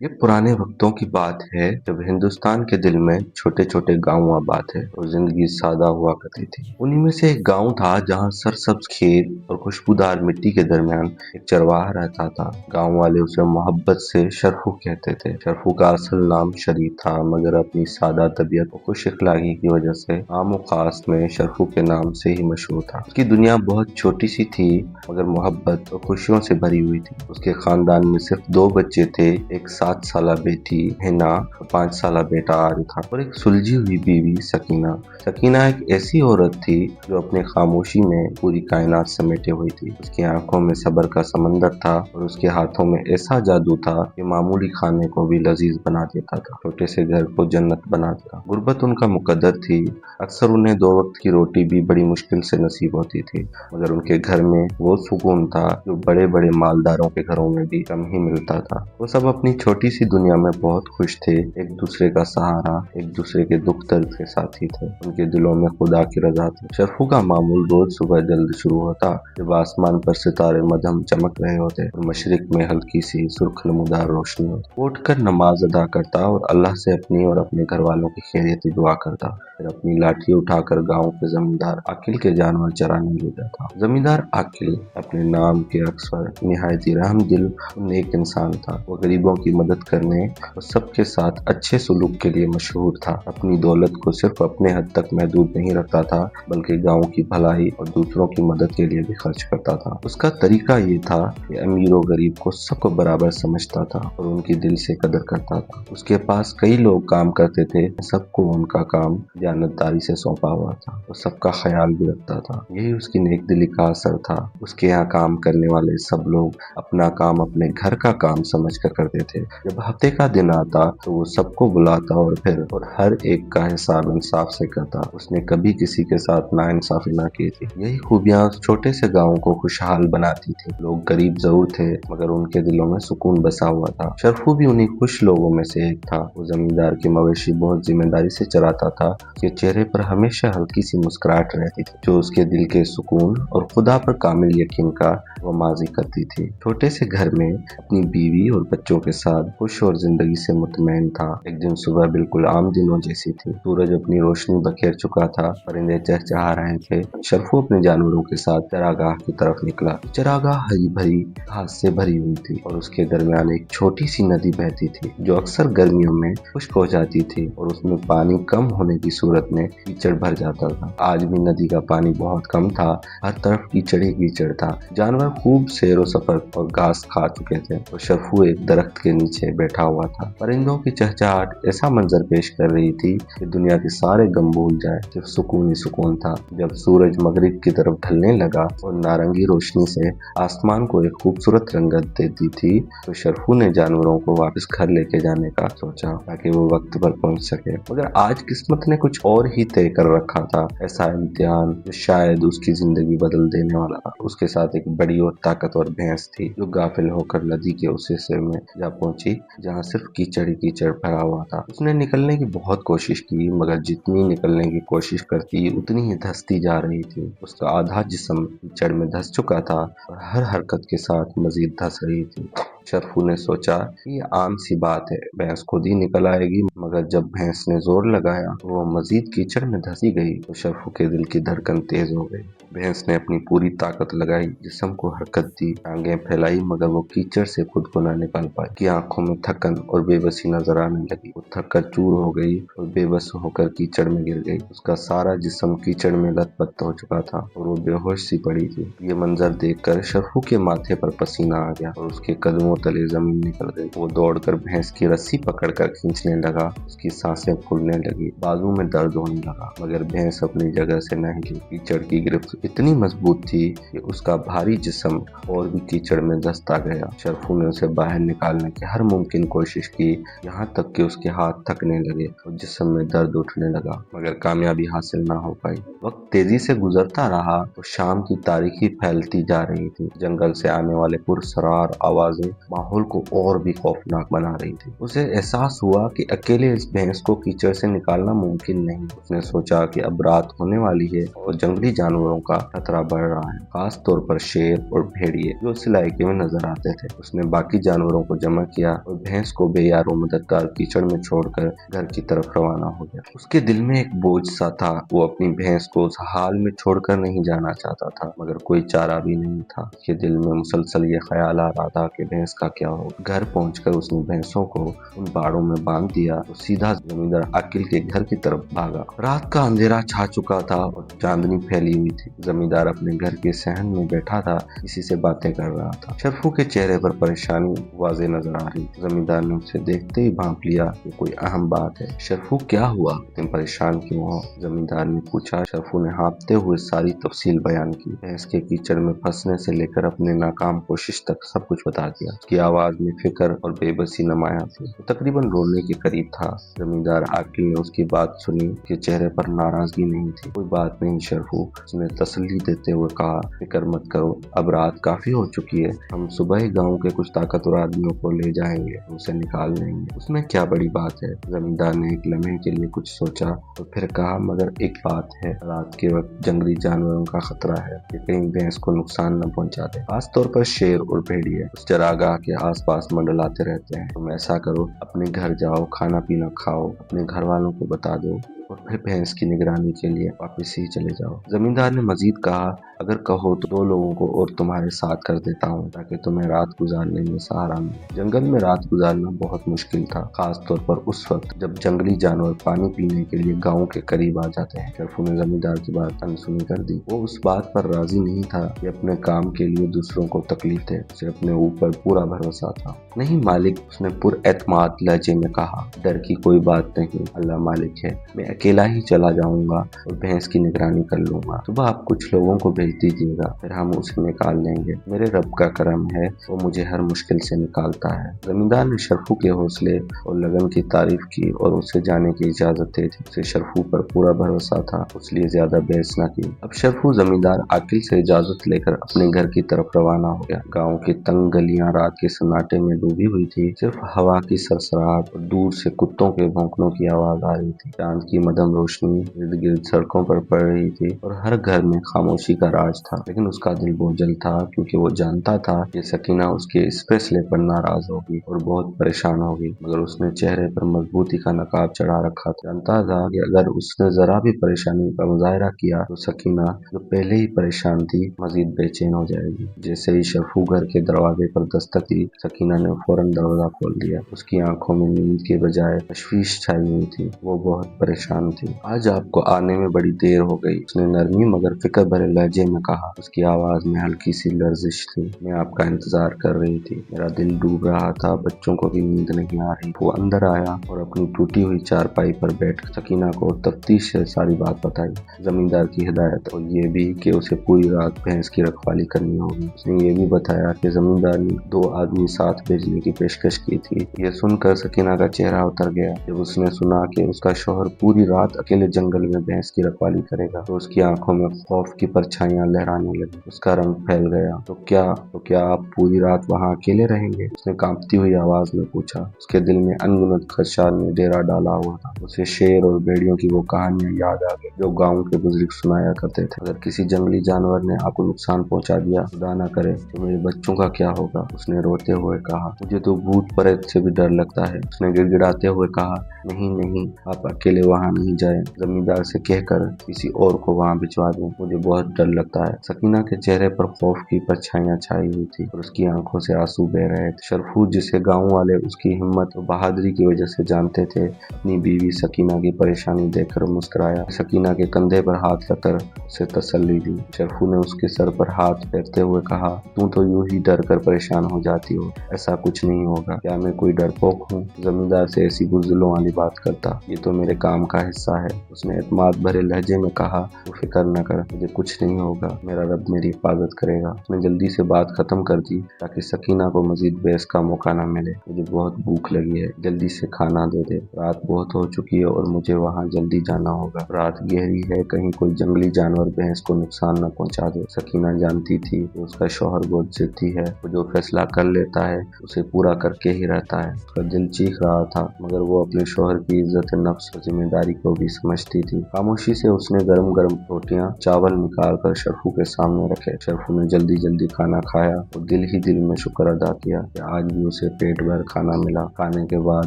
ये पुराने वक्तों की बात है जब हिंदुस्तान के दिल में छोटे छोटे गांव आबाद थे और जिंदगी सादा हुआ करती थी। उन्हीं में से एक गांव था जहां सरसब्ज खेत और खुशबूदार मिट्टी के दरमियान एक चरवाहा रहता था। गांव वाले उसे मोहब्बत से शरफू कहते थे। शरफू का असल नाम शरीफ था, मगर अपनी सादा तबीयत और खुश इखलाकी की वजह से आम और खास में शरफू के नाम से ही मशहूर था। उसकी दुनिया बहुत छोटी सी थी, मगर मोहब्बत और खुशियों से भरी हुई थी। उसके खानदान में सिर्फ दो बच्चे थे, एक 7 साला बेटी हिना और 5 साला बेटा आर्य था और एक सुलझी हुई बीवी सकीना। सकीना एक ऐसी औरत थी जो अपने खामोशी में पूरी कायनात समेटे हुई थी। उसकी आंखों में सब्र का समंदर था और उसके हाथों में ऐसा जादू था कि मामूली खाने को भी लजीज बना देता था, छोटे से घर को जन्नत बना देता। गुर्बत उनका मुकद्दर थी। अक्सर उन्हें 2 वक्त की रोटी भी बड़ी मुश्किल से नसीब होती थी, मगर उनके घर में वो सुकून था जो बड़े बड़े मालदारों के घरों में भी कम ही मिलता था। वो सब अपनी छोटी सी दुनिया में बहुत खुश थे, एक दूसरे का सहारा, एक दूसरे के दुख दर्द के साथी थे। उनके दिलों में खुदा की रजा थी। शरफू का मामूल रोज सुबह जल्द शुरू होता, जब आसमान पर सितारे मध्यम चमक रहे होते और मशरिक में हल्की सी सुर्ख नमूदार रोशनी होती। वो उठकर नमाज अदा करता और अल्लाह से अपनी और अपने घर वालों की खैरियत दुआ करता। फिर अपनी लाठी उठाकर गांव के जमींदार आकिल के जानवर चराने ले जाता। जमींदार आकिल अपने नाम के अक्सर निहायती रहम दिल और नेक इंसान था। वो गरीबों की मदद करने और सबके साथ अच्छे सलूक के लिए मशहूर था। अपनी दौलत को सिर्फ अपने हद तक महदूद नहीं रखता था, बल्कि गांव की भलाई और दूसरों की मदद के लिए भी खर्च करता था। उसका तरीका ये था कि अमीर और गरीब को सबको बराबर समझता था और उनकी दिल से कदर करता था। उसके पास कई लोग काम करते थे, सबको उनका काम दयानतदारी से सौंपा हुआ था और सबका ख्याल भी रखता था। यही उसकी नेक दिली का असर था। उसके यहाँ काम करने वाले सब लोग अपना काम अपने घर का काम समझ कर करते थे। जब हफ्ते का दिन आता तो वो सबको बुलाता और हर एक का हिसाब इंसाफ से करता। उसने कभी किसी के साथ नाइंसाफी ना की थी। यही खूबियां उस छोटे से गांव को खुशहाल बनाती थी। लोग गरीब जरूर थे, मगर उनके दिलों में सुकून बसा हुआ था। शरफू भी उन्हीं खुश लोगों में से एक था। वो जमींदार की मवेशी बहुत जिम्मेदारी से चराता था। उसके चेहरे पर हमेशा हल्की सी मुस्कुराहट रहती थी, जो उसके दिल के सुकून और खुदा पर कामिल यकीन का वो माजी करती थी। छोटे से घर में अपनी बीवी और बच्चों के साथ खुश और जिंदगी से मुतमैन था। एक दिन सुबह बिल्कुल आम दिनों जैसी थी। सूरज अपनी रोशनी बखेर चुका था, परिंदे चहचहा रहे थे। शरफू अपने जानवरों के साथ चरागाह की तरफ निकला। चरागाह हरी भरी घास से भरी हुई थी और उसके दरमियान एक छोटी सी नदी बहती थी, जो अक्सर गर्मियों में खुश्क हो जाती थी और उसमें पानी कम होने की सूरत में कीचड़ भर जाता था। आज भी नदी का पानी बहुत कम था, हर तरफ कीचड़ ही कीचड़ था। जानवर खूब सैरो सफर और घास खा चुके थे और शरफू एक दरख्त के नीचे बैठा हुआ था। परिंदों की चहचहाट ऐसा मंजर पेश कर रही थी कि दुनिया के सारे गम भूल जाए, सिर्फ सुकून ही सुकून था। जब सूरज मगरिब की तरफ ढलने लगा और नारंगी रोशनी से आसमान को एक खूबसूरत रंगत देती थी, तो शरफू ने जानवरों को वापस घर लेके जाने का सोचा, ताकि वो वक्त पर पहुंच सके। मगर आज किस्मत ने कुछ और ही तय कर रखा था। ऐसा इम्तिहान जो शायद उसकी जिंदगी बदल देने वाला था। उसके साथ एक बड़ी और ताकतवर भैंस थी, जो गाफिल होकर नदी के उस हिस्से में जा पहुंची जहाँ सिर्फ कीचड़ ही कीचड़ भरा हुआ था। उसने निकलने की बहुत कोशिश की, मगर जितनी निकलने की कोशिश करती उतनी ही धंसती जा रही थी। उसका आधा जिस्म कीचड़ में धंस चुका था और हर हरकत के साथ मजीद धंस रही थी। शरफू ने सोचा कि ये आम सी बात है, भैंस खुद ही निकल आएगी। मगर जब भैंस ने जोर लगाया तो वो मजीद कीचड़ में धंसी गई तो शरफू के दिल की धड़कन तेज हो गई। भैंस ने अपनी पूरी ताकत लगाई, जिस्म को हरकत दी, टांगें फैलाई, मगर वो कीचड़ से खुद को न निकाल पाई। की आंखों में थकन और बेबसी नजर आने लगी। वो थक कर चूर हो गई और बेबस होकर कीचड़ में गिर गई। उसका सारा जिस्म कीचड़ में लथपथ हो चुका था और वो बेहोश सी पड़ी थी। ये मंजर देखकर शरफू के माथे पर पसीना आ गया और उसके कदमों तले जमीन निकल गई। वो दौड़कर भैंस की रस्सी पकड़कर खींचने लगा। उसकी सांसें फूलने लगी, बाजू में दर्द होने लगा, मगर भैंस अपनी जगह से न हिली। कीचड़ की गिरफ्त इतनी मजबूत थी कि उसका भारी जिस्म और भी कीचड़ में धंसता गया। शरफू ने उसे बाहर निकालने की हर मुमकिन कोशिश की, यहाँ तक कि उसके हाथ थकने लगे और जिस्म में दर्द उठने लगा, मगर कामयाबी हासिल न हो पाई। वक्त तेजी से गुजरता रहा और शाम की तारीकी फैलती जा रही थी। जंगल से आने वाले पुरसरार आवाजें माहौल को और भी खौफनाक बना रही थी। उसे एहसास हुआ कि अकेले इस भैंस को कीचड़ से निकालना मुमकिन नहीं। उसने सोचा कि अब रात होने वाली है और जंगली जानवरों का खतरा बढ़ रहा है, खास तौर पर शेर और भेड़िए जो उस इलाके में नजर आते थे। उसने बाकी जानवरों को जमा किया और भैंस को बेयार और मददगार कीचड़ में छोड़कर घर की तरफ रवाना हो गया। उसके दिल में एक बोझ सा था, वो अपनी भैंस को उस हाल में छोड़कर नहीं जाना चाहता था, मगर कोई चारा भी नहीं था। उसके दिल में मुसलसल ये ख्याल आ रहा था कि भैंस का क्या हो। घर पहुंचकर उसने भैंसों को उन बाड़ों में बांध दिया और सीधा जमींदार आकिल के घर की तरफ भागा। रात का अंधेरा छा चुका था और चांदनी फैली हुई थी। जमींदार अपने घर के सहन में बैठा था, किसी से बातें कर रहा था। शरफू के चेहरे पर परेशानी वाज़ेह नजर आ रही। जमींदार ने उसे देखते ही भांप लिया कि कोई अहम बात है। शरफू क्या हुआ, तुम परेशान क्यों हो? जमींदार ने पूछा। शरफू ने हाँफते हुए सारी तफसील बयान की। भैंस के कीचड़ में फंसने से लेकर अपने नाकाम कोशिश तक सब कुछ बता दिया। उसकी आवाज में फिक्र और बेबसी नुमाया थी। वो तकरीबन रोने के करीब था। जमींदार आकिल ने उसकी बात सुनी। उसके चेहरे पर नाराजगी नहीं थी। कोई बात नहीं शरफू, उसने तसल्ली देते हुए कहा, फिक्र मत करो, अब रात काफी हो चुकी है। हम सुबह ही गांव के कुछ ताकतवर आदमियों को ले जाएंगे, उसे निकाल लेंगे। उसमें क्या बड़ी बात है? जमींदार ने एक लम्हे के लिए कुछ सोचा और फिर कहा, मगर एक बात है, रात के वक्त जंगली जानवरों का खतरा है कि कहीं भैंस को नुकसान न पहुंचा दे। खास तौर पर शेर और भेड़िए उस चरागाह के आसपास मंडलाते रहते हैं। तुम ऐसा करो, अपने घर जाओ, खाना पीना खाओ, अपने घर वालों को बता दो और फिर भैंस की निगरानी के लिए वापस ही चले जाओ। जमींदार ने मजीद कहा, अगर कहो तो 2 लोगों को और तुम्हारे साथ कर देता हूँ ताकि तुम्हें रात गुजारने में सहारा मिले। जंगल में रात गुजारना बहुत मुश्किल था, खास तौर पर उस वक्त जब जंगली जानवर पानी पीने के लिए गांव के करीब आ जाते हैं। शरफू ने जमींदार की बात अनसुनी कर दी। वो उस बात पर राजी नहीं था कि अपने काम के लिए दूसरों को तकलीफ दे। उसे अपने ऊपर पूरा भरोसा था। नहीं मालिक, उसने पुरएतमाद लहजे में कहा, डर की कोई बात नहीं, अल्लाह मालिक है, मैं अकेला ही चला जाऊंगा और भैंस की निगरानी कर लूंगा। सुबह आप कुछ लोगों को भेज दीजिएगा, फिर हम उसे निकाल लेंगे। मेरे रब का करम है, वो मुझे हर मुश्किल से निकालता है। जमींदार ने शरफू के हौसले और लगन की तारीफ की और उसे जाने की इजाजत दे दी। उसे शरफू पर पूरा भरोसा था, इसलिए ज्यादा बहस न की। अब शरफू जमींदार आकिल से इजाजत लेकर अपने घर की तरफ रवाना हो गया। गाँव की तंग गलियां रात के सन्नाटे में डूबी हुई थी। सिर्फ हवा की सरसराहट और दूर से कुत्तों के भौंकनों की आवाज आ रही थी। चांद की मदम रोशनी इर्द गिर्द सड़कों पर पड़ रही थी और हर घर में खामोशी का राज था। लेकिन उसका दिल बोझल था, क्योंकि वो जानता था कि सकीना उसके इस फैसले पर नाराज होगी और बहुत परेशान होगी। मगर उसने चेहरे पर मजबूती का नकाब चढ़ा रखा था। जानता था कि अगर उसने जरा भी परेशानी का मुजाहरा किया तो सकीना, जो पहले ही परेशान थी, मजीद बेचैन हो जाएगी। जैसे ही शरफू घर के दरवाजे पर दस्तक दी, सकीना ने फौरन दरवाजा खोल दिया। उसकी आंखों में नींद के बजाय तशवीश छाई हुई थी। वो बहुत परेशान थी। आज आपको आने में बड़ी देर हो गई, उसने नरमी मगर फिक्र भरे लहजे में कहा। उसकी आवाज में हल्की सी लर्जिश थी। मैं आपका इंतजार कर रही थी, मेरा दिल डूब रहा था, बच्चों को भी नींद नहीं आ रही। वो अंदर आया और अपनी टूटी हुई चारपाई पर बैठ सकीना को तफ्तीश से सारी बात बताई। जमींदार की हिदायत और ये भी कि उसे पूरी रात भैंस की रखवाली करनी होगी। उसने ये भी बताया कि जमींदार ने 2 आदमी साथ भेजने की पेशकश की थी। ये सुनकर सकीना का चेहरा उतर गया। जब उसने सुना कि उसका शौहर पूरी रात अकेले जंगल में भैंस की रखवाली करेगा तो उसकी आंखों में खौफ की परछाइयां लहराने लगी। उसका रंग फैल गया। तो क्या आप पूरी रात वहाँ अकेले रहेंगे? उसने कांपती हुई आवाज में पूछा। उसके दिल में अनगिनत खदशात ने डेरा डाला हुआ था। उसे शेर और भेड़ियों की वो कहानियां याद आ गई जो गाँव के बुजुर्ग सुनाया करते थे। अगर किसी जंगली जानवर ने आपको नुकसान पहुंचा दिया, खुदा ना करे, तो मेरे बच्चों का क्या होगा? उसने रोते हुए कहा। मुझे तो भूत प्रेत से भी डर लगता है, उसने गिड़गिड़ाते हुए कहा। नहीं, आप अकेले वहाँ नहीं जाएं, जमींदार से कहकर किसी और को वहाँ भिजवा दें, मुझे बहुत डर लगता है। सकीना के चेहरे पर खौफ की परछाइयां छाई हुई थी और उसकी आंखों से आंसू बह रहे थे। शरफू, जिसे गाँव वाले उसकी हिम्मत और बहादुरी की वजह से जानते थे, अपनी बीवी सकीना की परेशानी देखकर मुस्कुराया। सकीना के कंधे पर हाथ रखकर उसे तसल्ली दी। शरफू ने उसके सर पर हाथ फेरते हुए कहा, तुम तो यूं ही डर कर परेशान हो जाती हो, ऐसा कुछ नहीं होगा। क्या मैं कोई डरपोक हूँ जमींदार से ऐसी बुज़दिलों वाली बात करता? ये तो मेरे काम का हिस्सा है, उसने एतमाद भरे लहजे में कहा। तो फिक्र न कर, मुझे कुछ नहीं होगा, मेरा रब मेरी हिफाजत करेगा। उसने जल्दी से बात खत्म कर दी ताकि सकीना को मजीद बहस का मौका न मिले। मुझे बहुत भूख लगी है, जल्दी से खाना दे दे, रात बहुत हो चुकी है और मुझे वहाँ जल्दी जाना होगा। रात गहरी है, कहीं कोई जंगली जानवर भैंस को नुकसान न पहुँचा दे। सकीना जानती थी कि उसका शौहर बहुत जिद्दी है, वो जो फैसला कर लेता है उसे पूरा करके ही रहता है। उसका दिल चीख रहा था, मगर वो अपने शौहर की इज्जत नफ्स और जिम्मेदारी को भी समझती थी। खामोशी से उसने गरम गरम रोटियां चावल निकाल कर شرفو کے سامنے رکھے۔ شرفو نے جلدی جلدی کھانا کھایا اور دل ہی دل میں شکر ادا کیا کہ آج بھی اسے پیٹ بھر کھانا ملا۔ کھانے کے بعد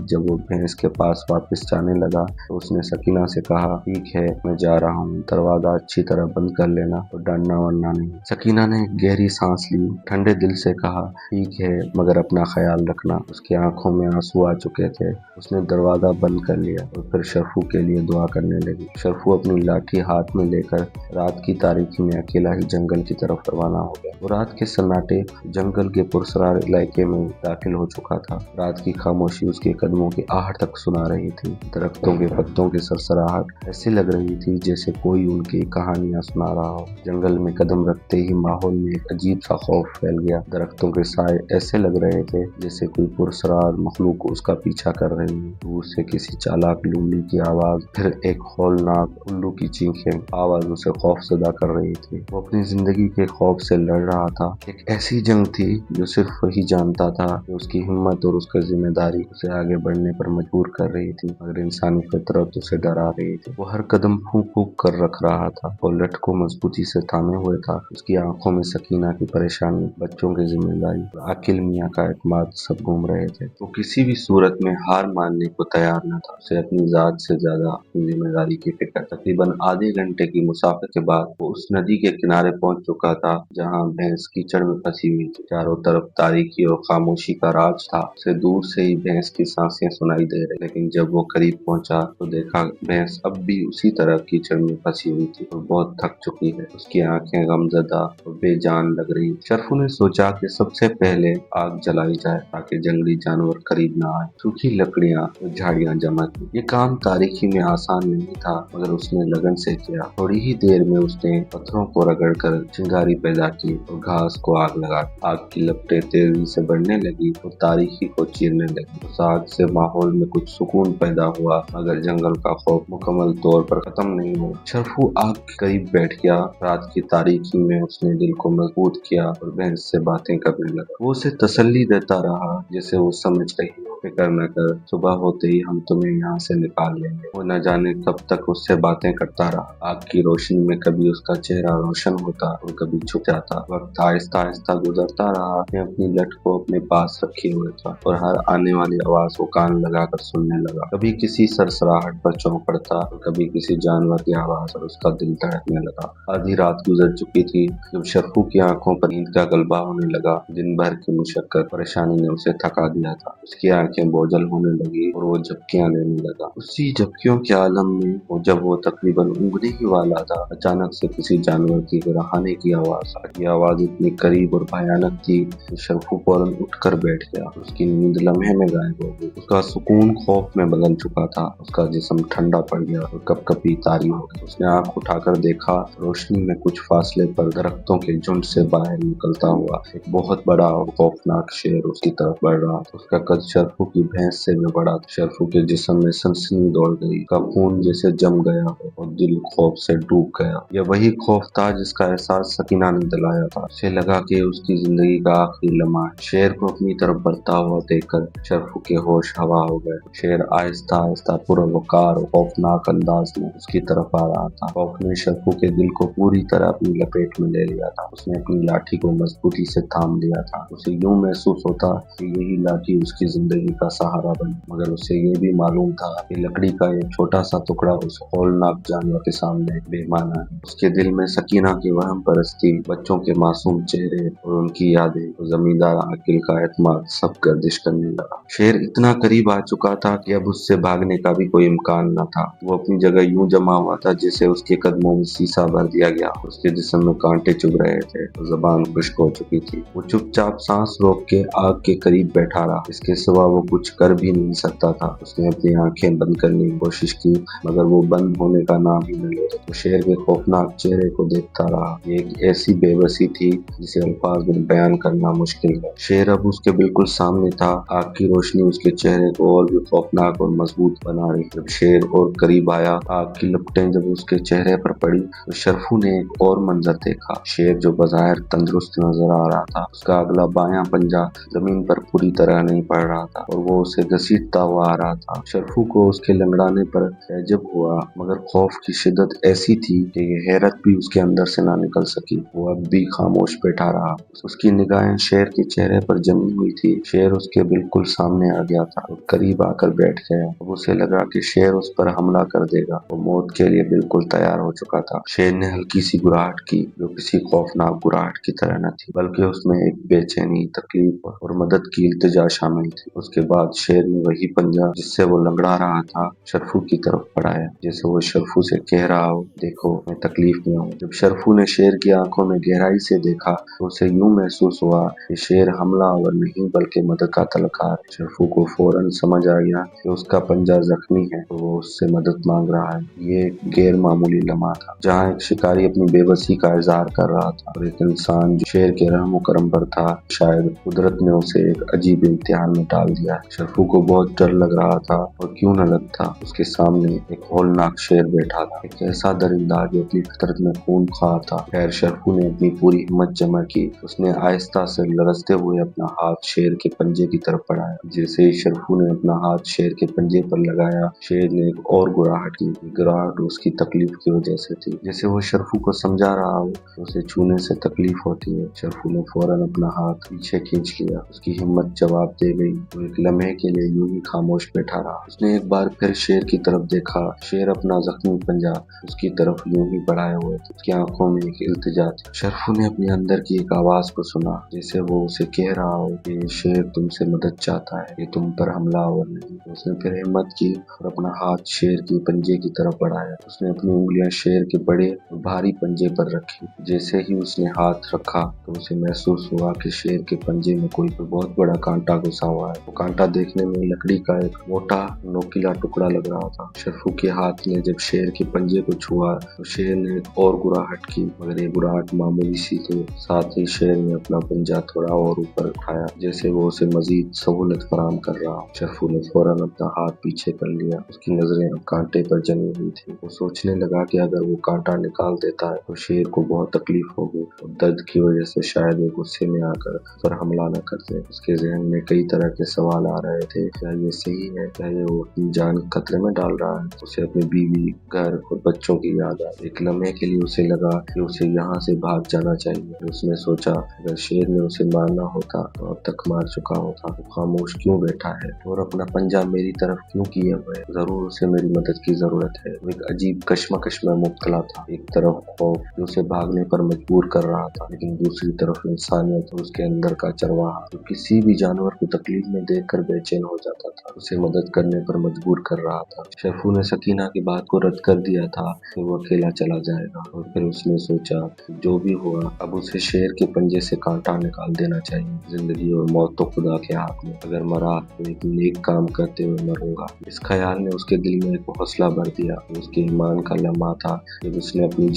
جب وہ بھینس کے پاس واپس جانے لگا تو اس نے سکینہ سے کہا، ٹھیک ہے میں جا رہا ہوں، دروازہ اچھی طرح بند کر لینا اور ڈانٹنا ورنا نہیں۔ سکینہ نے گہری سانس لی، ٹھنڈے دل سے کہا، ٹھیک ہے مگر اپنا خیال رکھنا۔ اس کی آنکھوں میں آنسو آ چکے تھے۔ اس نے دروازہ بند کر لیا اور پھر شرفو کے لیے دعا کرنے لگی۔ شرفو اپنی لاٹھی ہاتھ میں لے کر رات کی تاریکی میں اکیلا ہی جنگل کی طرف روانہ ہو گیا۔ وہ رات کے سناٹے جنگل کے پراسرار علاقے میں داخل ہو چکا تھا۔ رات کی خاموشی اس کے قدموں کی آہٹ تک سنا رہی تھی۔ درختوں کے پتوں کی سرسراہٹ ایسی لگ رہی تھی جیسے کوئی ان کی کہانیاں سنا رہا ہو۔ جنگل میں قدم رکھتے ہی ماحول میں ایک عجیب سا خوف پھیل گیا۔ درختوں کے سائے ایسے لگ رہے تھے جیسے کوئی پراسرار مخلوق اس کا پیچھا کر رہی ہے۔ دور سے کسی چالاک لومڑی کی آواز، پھر ایک ہولناک الو کی چیخیں، آواز اسے خوف زدہ کر رہی تھی۔ وہ اپنی زندگی کے خوف سے لڑ رہا تھا۔ ایک ایسی جنگ تھی جو صرف وہی جانتا تھا کہ اس کی ہمت اور اس کی ذمہ داری اسے آگے بڑھنے پر مجبور کر رہی تھی، مگر انسانی فطرت اسے ڈرا رہی تھی۔ وہ ہر قدم پھونک پھونک کر رکھ رہا تھا۔ وہ لٹ کو مضبوطی سے تھامے ہوئے تھا۔ اس کی آنکھوں میں سکینہ کی پریشانی، بچوں کی ذمہ داری اور عاقل میاں کا اعتماد سب گھوم رہے تھے۔ وہ کسی بھی صورت میں ہار ماننے کو تیار نہ تھا۔ اسے اپنی ذات سے زیادہ اپنی ذمہ داری کی فکر۔ تقریباً آدھے گھنٹے کی مسافت کے بعد وہ اس ندی کے کنارے پہنچ چکا تھا جہاں بھینس کیچڑ میں پھنسی ہوئی تھی۔ چاروں طرف تاریکی اور خاموشی کا راج تھا۔ اسے دور سے ہی بھینس کی سانسیں سنائی دے رہی، لیکن جب وہ قریب پہنچا تو دیکھا بھینس اب بھی اسی طرح کیچڑ میں پھنسی ہوئی تھی اور بہت تھک چکی ہے۔ اس کی آنکھیں غمزدہ اور بے جان لگ رہی۔ شرفو نے سوچا کہ سب سے پہلے آگ جلائی جائے تاکہ جنگلی جانور قریب نہ آئے۔ سوکھی لکڑیاں اور جھاڑیاں جمع کی۔ یہ کام تاریکی میں آسان نہیں تھا مگر اس نے لگن سے کیا۔ تھوڑی ہی دیر میں اس نے پتھروں کو رگڑ کر چنگاری پیدا کی اور گھاس کو آگ لگا دی۔ آگ کی لپٹیں تیزی سے بڑھنے لگی اور تاریکی کو چیرنے لگی۔ اس آگ سے ماحول میں کچھ سکون پیدا ہوا مگر جنگل کا خوف مکمل طور پر ختم نہیں ہوا۔ شرفو آگ کے قریب بیٹھ گیا۔ رات کی تاریکی میں اس نے دل کو مضبوط کیا اور بھینس سے باتیں کرنے لگا۔ وہ اسے تسلی دیتا رہا جیسے وہ سمجھ رہی ہو، فکر نہ کر، صبح ہوتے ہی ہم تمہیں یہاں سے نکال لیں گے۔ وہ نہ جانے کب تک اس سے باتیں کرتا رہا۔ آگ کی روشنی میں کبھی اس کا چہرہ روشن ہوتا اور کبھی چھپ جاتا۔ وقت آہستہ آہستہ گزرتا رہا۔ میں اپنی لٹ کو اپنے پاس رکھے ہوئے تھا اور ہر آنے والی آواز کو کان لگا کر سننے لگا۔ کبھی کسی سرسراہٹ پر چونک پڑتا اور کبھی کسی جانور کی آواز پر اس کا دل دھڑکنے لگا۔ آدھی رات گزر چکی تھی جب شرفو کی آنکھوں پر نیند کا غلبہ ہونے لگا۔ دن بھر کی مشقت، پریشانی نے اسے تھکا دیا تھا۔ اس کی آنکھیں بوجھل ہونے لگی اور وہ جھپکیاں لینے لگا۔ اسی جھپکیوں کے عالم میں جب وہ تقریباً اونگنے ہی والا تھا، اچانک سے کسی جانور کی گرہانے کی آواز آئی۔ یہ آواز اتنی قریب اور بھیانک تھی کہ شرفو فوراً اٹھ کر بیٹھ گیا۔ اس کی نیند لمحے میں غائب ہو گئی۔ اس کا سکون خوف میں بدل چکا تھا۔ اس کا جسم ٹھنڈا پڑ گیا اور کپ کپی طاری ہو گئی۔ اس نے آنکھ اٹھا کر دیکھا، روشنی میں کچھ فاصلے پر درختوں کے جھنڈ سے باہر نکلتا ہوا ایک بہت بڑا اور خوفناک شیر اس کی طرف بڑھ رہا تھا۔ اس کا قد شرفو کی بھینس سے بھی بڑا تھا۔ شرفو کے جسم میں سنسنی دوڑ گئی، اس کا خون جیسے جم گیا ہو اور دل خوف سے ڈوب گیا۔ یہ وہی خوف تھا جس کا احساس سکینہ نے دلایا تھا۔ اسے لگا کہ اس کی زندگی کا آخری لمحہ ہے۔ شیر کو اپنی طرف بڑھتا ہوا دیکھ کر شرفو کے ہوش ہوا ہو گئے۔ شیر آہستہ آہستہ پروقار اور خوفناک انداز میں اس کی طرف آ رہا تھا۔ خوف نے شرفو کے دل کو پوری طرح اپنی لپیٹ میں لے لیا تھا۔ اس نے اپنی لاٹھی کو مضبوطی سے تھام لیا تھا۔ اسے یوں محسوس ہوتا کہ یہی لاٹھی اس کی زندگی کا سہارا بنے، مگر اسے یہ بھی معلوم تھا کہ لکڑی کا ایک چھوٹا سا ٹکڑا اس ہولناک جانور کے سامنے بے معنی ہے۔ اس کے دل میں سکینہ کی وہم پرستی، بچوں کے معصوم چہرے اور ان کی یادیں اور زمیندار عاقل کا اعتماد سب گردش کرنے لگا۔ شیر اتنا قریب آ چکا تھا کہ اب اس سے بھاگنے کا بھی کوئی امکان نہ تھا۔ وہ اپنی جگہ یوں جمع ہوا تھا جیسے اس کے قدموں میں سیسا بھر دیا گیا۔ اس کے جسم میں کانٹے چبھ رہے تھے اور زبان خشک ہو چکی تھی۔ وہ چپ چاپ سانس روک کے آگ کے قریب بیٹھا رہا۔ اس کے سوا وہ کچھ کر بھی نہیں سکتا تھا۔ اس نے اپنی آنکھیں بند کرنے کی کوشش کی مگر وہ بند ہونے کا نام ہی نہ لے رہے۔ وہ شیر کے خوفناک چہرے کو دیکھتا رہا۔ یہ ایک ایسی بے بسی تھی جسے الفاظ میں بیان کرنا مشکل ہے۔ شیر اب اس کے بالکل سامنے تھا۔ آگ کی روشنی اس کے چہرے کو اور بھی خوفناک اور مضبوط بنا رہی۔ جب شیر اور قریب آیا، آگ کی لپٹیں جب اس کے چہرے پر پڑی تو شرفو نے ایک اور منظر دیکھا۔ شیر جو بظاہر تندرست نظر آ رہا تھا، اس کا اگلا بایاں پنجہ زمین پر پوری طرح نہیں پڑ رہا تھا اور وہ اسے گھسیٹتا ہوا آ رہا تھا۔ شرفو کو اس کے لنگڑانے پر تعجب ہوا مگر خوف کی شدت ایسی تھی کہ یہ حیرت بھی اس کے के अंदर से ना निकल सकी। वो अब भी खामोश बैठा रहा। उसकी निगाहें शेर के चेहरे पर जमी हुई थी। शेर उसके बिल्कुल सामने आ गया था और करीब आकर बैठ गया। अब उसे लगा कि शेर उस पर हमला कर देगा। वो मौत के लिए बिल्कुल तैयार हो चुका था। शेर ने हल्की सी गुर्राहट की, जो किसी खौफनाक गुर्राहट की तरह न थी, बल्कि उसमें एक बेचैनी, तकलीफ और मदद की इल्तिजा शामिल थी। उसके बाद शेर ने वही पंजा जिससे वो लंगड़ा रहा था शरफू की तरफ बढ़ाया, जैसे वो शरफू से कह रहा हो, देखो मैं तकलीफ में हूँ। जब शरफू ने शेर की आंखों में गहराई से देखा तो उसे यूं महसूस हुआ कि शेर हमलावर नहीं बल्कि मदद का तलकार। शरफू को फौरन समझ आ गया कि उसका पंजा जख्मी है, तो वो उससे मदद मांग रहा है। ये एक गैर मामूली लम्हा था, जहाँ एक शिकारी अपनी बेबसी का इजहार कर रहा था और एक इंसान जो शेर के रहमो करम पर था। शायद कुदरत ने उसे एक अजीब इम्तिहान में डाल दिया। शरफू को बहुत डर लग रहा था, और क्यों न लगता, उसके सामने एक हौलनाक शेर बैठा था, एक ऐसा दरिंदा जो अपनी फितरत में खून खा था। खैर, शरफू ने अपनी पूरी हिम्मत जमा की। उसने आहिस्ता से लरजते हुए अपना हाथ शेर के पंजे की तरफ बढ़ाया। जैसे ही शरफू ने अपना हाथ शेर के पंजे पर लगाया, शेर ने एक और गुर्राहट की। गुर्राहट उसकी तकलीफ की वजह से थी, जैसे वो शरफू को समझा रहा हो कि उसे छूने से तकलीफ होती है। शरफू ने फौरन अपना हाथ पीछे खींच लिया। उसकी हिम्मत जवाब दे गई। वो एक लम्हे के लिए यूं ही खामोश बैठा रहा। उसने एक बार फिर शेर की तरफ देखा। शेर अपना जख्मी पंजा उसकी तरफ यूं ही बढ़ाए हुए था। उसकी आंखों में एक इल्तिजा थी। शरफू ने अपने अंदर की एक आवाज को सुना, जैसे वो उसे कह रहा हो कि शेर तुमसे मदद चाहता है, ये तुम पर हमलावर नहीं। उसने फिर हिम्मत की और अपना हाथ शेर के पंजे की तरफ बढ़ाया। उसने अपनी उंगलियां शेर के बड़े और भारी पंजे पर रखी। जैसे ही उसने हाथ रखा तो उसे महसूस हुआ कि शेर के पंजे में कोई बहुत बड़ा कांटा घुसा हुआ है। वो कांटा देखने में लकड़ी का एक मोटा नोकीला टुकड़ा लग रहा था। शरफू के हाथ ने जब शेर के पंजे को छुआ तो शेर ने एक और गुर्राहट की, मगर ये गुर्राहट मामूली सी थी। साथ ही शेर ने अपना पंजा थोड़ा और ऊपर उठाया, जैसे वो उसे मजीद सहूलत फराहम कर रहा। शरफू ने फौरन अपना हाथ पीछे कर लिया। उसकी नजरें अब कांटे पर जमी हुई थी। वो सोचने लगा कि अगर वो कांटा निकाल देता है तो शेर को बहुत तकलीफ होगी और दर्द की वजह से शायद वो गुस्से में आकर उस पर हमला न कर दे। उसके जहन में कई तरह के सवाल आ रहे थे। क्या ये सही है? क्या ये वो अपनी जान खतरे में डाल रहा है? उसे अपनी बीवी, घर और बच्चों की याद आई। एक लम्हे के लिए उसे लगा कि उसे यहाँ से भाग जाना चाहिए। उसने सोचा, अगर शेर ने उसे मारना होता तो अब तक मार चुका होता। वो खामोश क्यों बैठा है और अपना पंजा मेरी तरफ क्यों किया हुआ है? जरूर उसे मेरी मदद की जरूरत है। वो एक अजीब कश्मकश में मुब्तला था। एक तरफ खौफ जो उसे भागने पर मजबूर कर रहा था, लेकिन दूसरी तरफ इंसानियत और उसके अंदर का चरवाहा जो किसी भी जानवर को तकलीफ में देखकर बेचैन हो जाता था, उसे मदद करने पर मजबूर कर रहा था। शरफू ने सकीना की बात को रद्द कर दिया था कि वो अकेला चला जाएगा, और फिर उसने सोचा जो भी हुआ अब उसे शेर के पंजे से कांटा निकाल देना चाहिए। जिंदगी और मौत तो खुदा के हाथ में। अगर मरा तो एक नेक काम करते हुए मरूंगा। इस ख्याल ने उसके दिल में एक हौसला भर दिया। उसके ईमान का लम्हा था जब उसने अपनी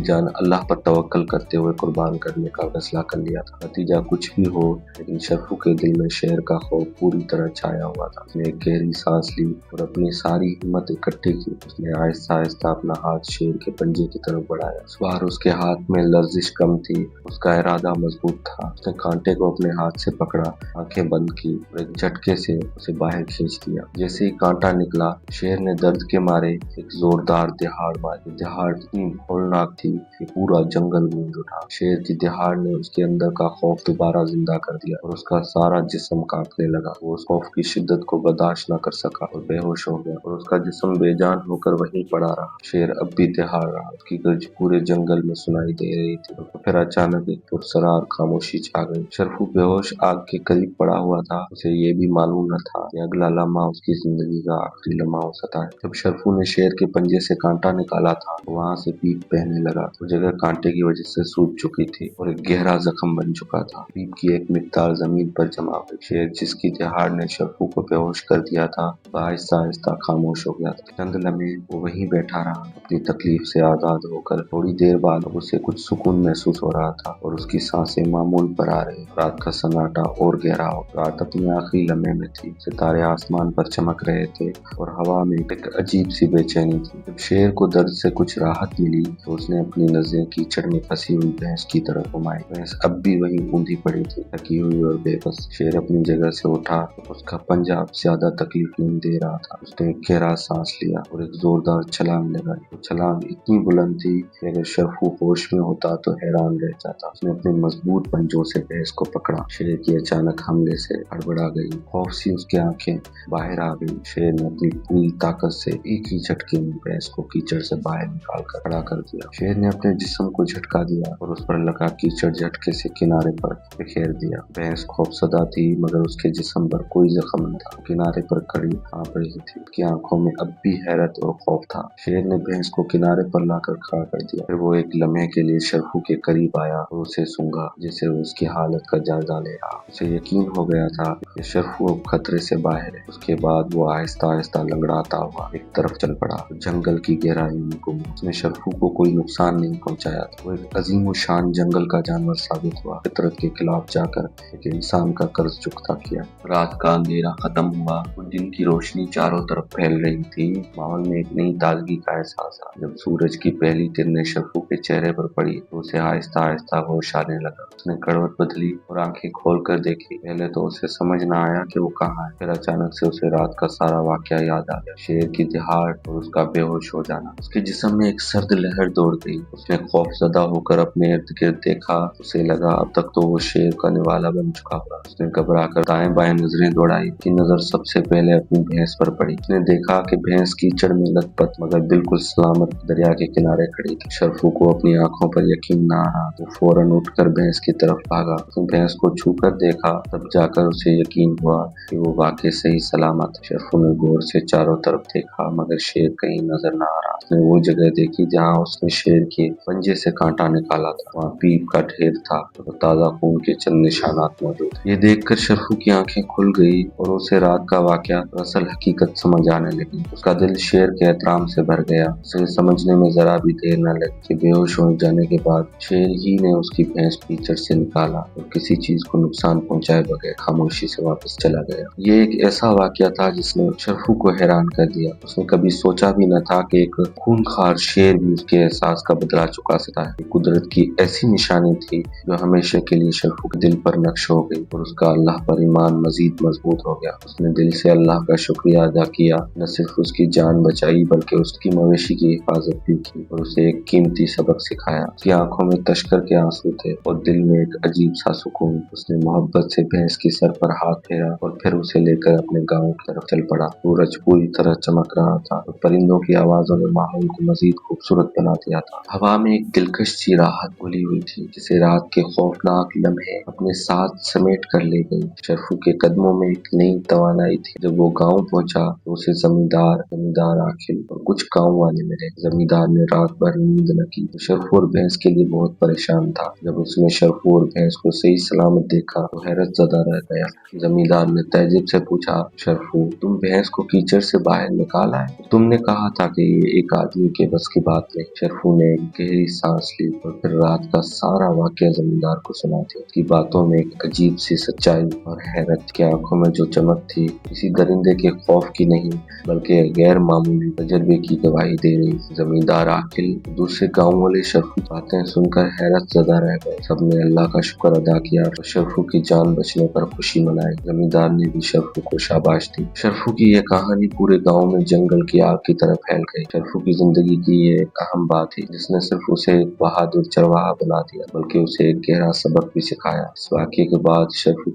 जान अल्लाह पर तवक्कल करते हुए कुर्बान करने का फैसला कर लिया था। नतीजा कुछ भी हो, लेकिन शरफू के दिल में शेर का खौफ पूरी तरह छाया हुआ था। उसने एक गहरी सांस ली और अपनी सारी हिम्मत इकट्ठी की। उसने आहिस्ता आहिस्ता अपना हाथ शेर के पंजे की तरफ बढ़ाया। इस बार उसके हाथ में लर्जिश कम थी, उसका इरादा मजबूत था। उसने कांटे को अपने हाथ से पकड़ा, आंखें बंद की और एक झटके से उसे बाहर खींच दिया। जैसे ही कांटा निकला, शेर ने दर्द के मारे एक जोरदार दहाड़ मारी। दहाड़ इतनी होलनाक थी कि पूरा जंगल गूंज उठा। शेर की दहाड़ ने उसके अंदर का खौफ दोबारा जिंदा कर दिया और उसका सारा जिस्म कांपने लगा। वो उस खौफ की शिद्दत को बर्दाश्त न कर सका और बेहोश हो गया, और उसका जिस्म बेजान होकर वहीं पड़ा रहा। शेर अब भी दहाड़ रहा। उसकी गर्ज पूरे जंगल में सुनाई दे रही थी। और फिर अचानक एक पुरसरार खामोशी छा गई। शरफू बेहोश आग के करीब पड़ा हुआ था। उसे ये भी मालूम न था कि अगला लम्हा उसकी जिंदगी का आखिरी लम्हा हो सकता है। जब शरफू ने शेर के पंजे से कांटा निकाला था तो वहां से पीप बहने लगा। वो जगह कांटे की वजह से सूज चुकी थी और एक गहरा जख्म बन चुका था। पीप की एक मिकदार जमीन पर जमा हुई। शेर जिसकी दहाड़ ने शरफू को बेहोश कर दिया था, वह आहिस्ता आहिस्ता खामोश हो गया था। चंद लम्हे वो वहीं बैठा रहा, अपनी तकलीफ से आजाद होकर। थोड़ी देर बाद उसे कुछ सुकून महसूस हो रहा था और उसकी सांसें मामूल पर आ रही। रात का सन्नाटा और गहरा हो। रात अपने आखिरी लम्हे में थी। सितारे आसमान पर चमक रहे थे और हवा में एक अजीब सी बेचैनी थी। जब शेर को दर्द से कुछ राहत मिली तो उसने अपनी नजरें कीचड़ में फंसी हुई भैंस की तरफ घुमाई। भैंस अब भी वहीं बूंदी पड़ी थी, थकी हुई और बेबस। शेर अपनी जगह से उठा। उसका पंजा अब ज्यादा तकलीफ नहीं दे रहा था। उसने एक गहरा सांस लिया और एक जोरदार छलांग लगाई। वो छलांग इतनी बुलंद थी अगर शरफू होश में होता तो हैरान रह जाता। उसने अपने मजबूत पंजों से भैंस को पकड़ा। शेर की अचानक हमले से हड़बड़ा गई, खौफ से उसकी आंखें बाहर आ गई। शेर ने अपनी पूरी ताकत से एक ही झटके में भैंस को कीचड़ से बाहर निकाल कर खड़ा कर दिया। शेर ने अपने जिस्म को झटका दिया और उस पर लगा कीचड़ झटके से किनारे पर बिखेर दिया। भैंस खौफसदा थी मगर उसके जिस्म पर कोई जख्म न था। किनारे पर खड़ी कांप रही थी, उसकी आंखों में अब भी हैरत और खौफ था। शेर ने भैंस को किनारे पर लाकर खड़ा कर दिया। फिर वो एक लम्हे के लिए शरफू के करीब आया और उसे सूंघा, जैसे वो उसकी हालत का जायजा ले रहा। उसे यकीन हो गया था कि शरफू अब खतरे से बाहर है। उसके बाद वो आहिस्ता आहिस्ता लंगड़ाता हुआ एक तरफ चल पड़ा। जंगल की गहराई में घूमा। उसने शरफू को कोई नुकसान नहीं पहुंचाया था। वो एक अजीम शान जंगल का जानवर साबित हुआ। फितरत के खिलाफ जाकर एक इंसान का कर्ज चुकता किया। रात का अंधेरा खत्म हुआ और दिन की रोशनी चारों तरफ फैल रही थी। माहौल में एक नई ताजगी का एहसास आया। जब सूरज की पहली किरणें शरफू के चेहरे पर पड़ी तो उसे आहिस्ता आहिस्ता होश आने लगा। उसने करवट बदली और आंखें खोलकर देखी। पहले तो उसे समझ न आया कि वो कहाँ है। फिर अचानक से उसे रात का सारा वाकया याद आ गया। शेर की दहाड़ और उसका बेहोश हो जाना। उसके जिस्म में एक सर्द लहर दौड़ गई। उसने खौफजदा होकर अपने इर्द गिर्द देखा। उसे लगा अब तक तो वो शेर का निवाला बन चुका था। उसने घबरा कर दाएं बाएं नजरें दौड़ाई। की नजर सबसे पहले अपनी भैंस पर पड़ी। उसने देखा कि भैंस कीचड़ में लथपथ मगर बिल्कुल सलामत दरिया के किनारे खड़ी थी। शरफू को अपनी आंखों पर यकीन न आ रहा। वो फौरन उठकर भैंस की तरफ भागा। उसने भैंस को छूकर देखा, तब जाकर उसे यकीन हुआ कि वो वाकई सही सलामत है। शरफू ने गौर से चारों तरफ देखा मगर शेर कहीं नजर न आ रहा। उसने वो जगह देखी जहाँ उसने शेर के पंजे से कांटा निकाला था। वहाँ पीप का ढेर था और ताजा खून के चंद निशानात मौजूद। ये देखकर शरफू की आंखें खुल गई और उसे रात का वाकया असल हकीकत समझ आने लगी। उसका दिल शेर के एहतराम से भर गया। उसे समझने में जरा भी देर न लगी कि बेहोश हो जाने के बाद शेर ही ने उसकी भैंस कीचड़ से निकाला और किसी चीज को नुकसान पहुंचाए बगैर खामोशी से वापस चला गया। ये एक ऐसा वाकया था जिसने शरफू को हैरान कर दिया। उसने कभी सोचा भी न था कि एक खूंखार शेर भी उसके एहसास का बदला चुका सकता है। कुदरत की ऐसी निशानी थी जो हमेशा के लिए शरफू के दिल पर नक्श हो गई और उसका अल्लाह पर ईमान मजीद मजबूत हो गया। उसने दिल से अल्लाह का शुक्रिया अदा किया। न सिर्फ उसकी जान बचाई बल्कि उसकी मवेशी की हिफाजत भी की और उसे एक कीमती सबक सिखाया। उसकी आंखों में तश्कर के आंसू थे और दिल में एक अजीब सा सुकून। उसने मोहब्बत से भैंस की सर पर हाथ फेरा और फिर उसे लेकर अपने गांव की तरफ चल पड़ा। सूरज पूरी तरह चमक रहा था और परिंदों की आवाजों ने माहौल को मजीद खूबसूरत बना दिया था। हवा में एक दिलकश सी राहत घुली हुई थी जिसे रात के खौफनाक लम्हे अपने साथ समेट कर ले गई। शरफू के कदमों में एक नई तवानाई थी। जब वो गांव पहुंचा तो उसे जमींदार आखिल और कुछ गांव वाले मिले। जमींदार ने रात भर नींद न की। शरफू और भैंस के लिए बहुत परेशान था। जब उसने शरफू और भैंस को सही सलामत देखा तो हैरत ज़दा रह गया। जमींदार ने तहजीब से पूछा, शरफू तुम भैंस को कीचड़ से बाहर निकाला है? तुमने कहा था कि ये एक आदमी के बस की बात नहीं। शरफू ने एक गहरी सांस ली और फिर रात का सारा वाकया जमींदार को सुना दिया। उसकी बातों में एक अजीब सी सच्चाई और हैरत की आंखों में जो चमक थी किसी दरिंदे के खौफ की नहीं बल्कि गैर मामूली तजर्बे की गवाही दे रही। जमींदार आखिल दूसरे गाँव वाले शरफू बातें सुनकर हैरत ज़दा रह गए। सबने अल्लाह का शुक्र अदा किया और शरफू की जान बचने पर खुशी मनाई। जमींदार ने भी शरफू को शाबाश दी। शरफू की यह कहानी पूरे गाँव में जंगल की आग की तरह फैल गई। शरफू की जिंदगी की ये एक अहम बात थी जिसने सिर्फ उसे एक बहादुर चरवाहा बना दिया बल्कि उसे एक गहरा सबक भी सिखाया। उस वाकये के बाद शरफू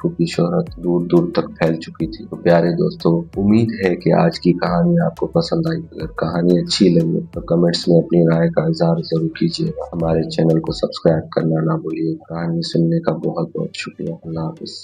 की शोहरत दूर दूर तक फैल चुकी थी। तो प्यारे दोस्तों, उम्मीद है कि आज की कहानी आपको पसंद आई। अगर कहानी अच्छी लगी तो कमेंट्स में अपनी राय का इजहार जरूर कीजिएगा। हमारे चैनल को सब्सक्राइब करना ना भूलिए। कहानी सुनने का बहुत बहुत शुक्रिया। अल्लाह हाफिज।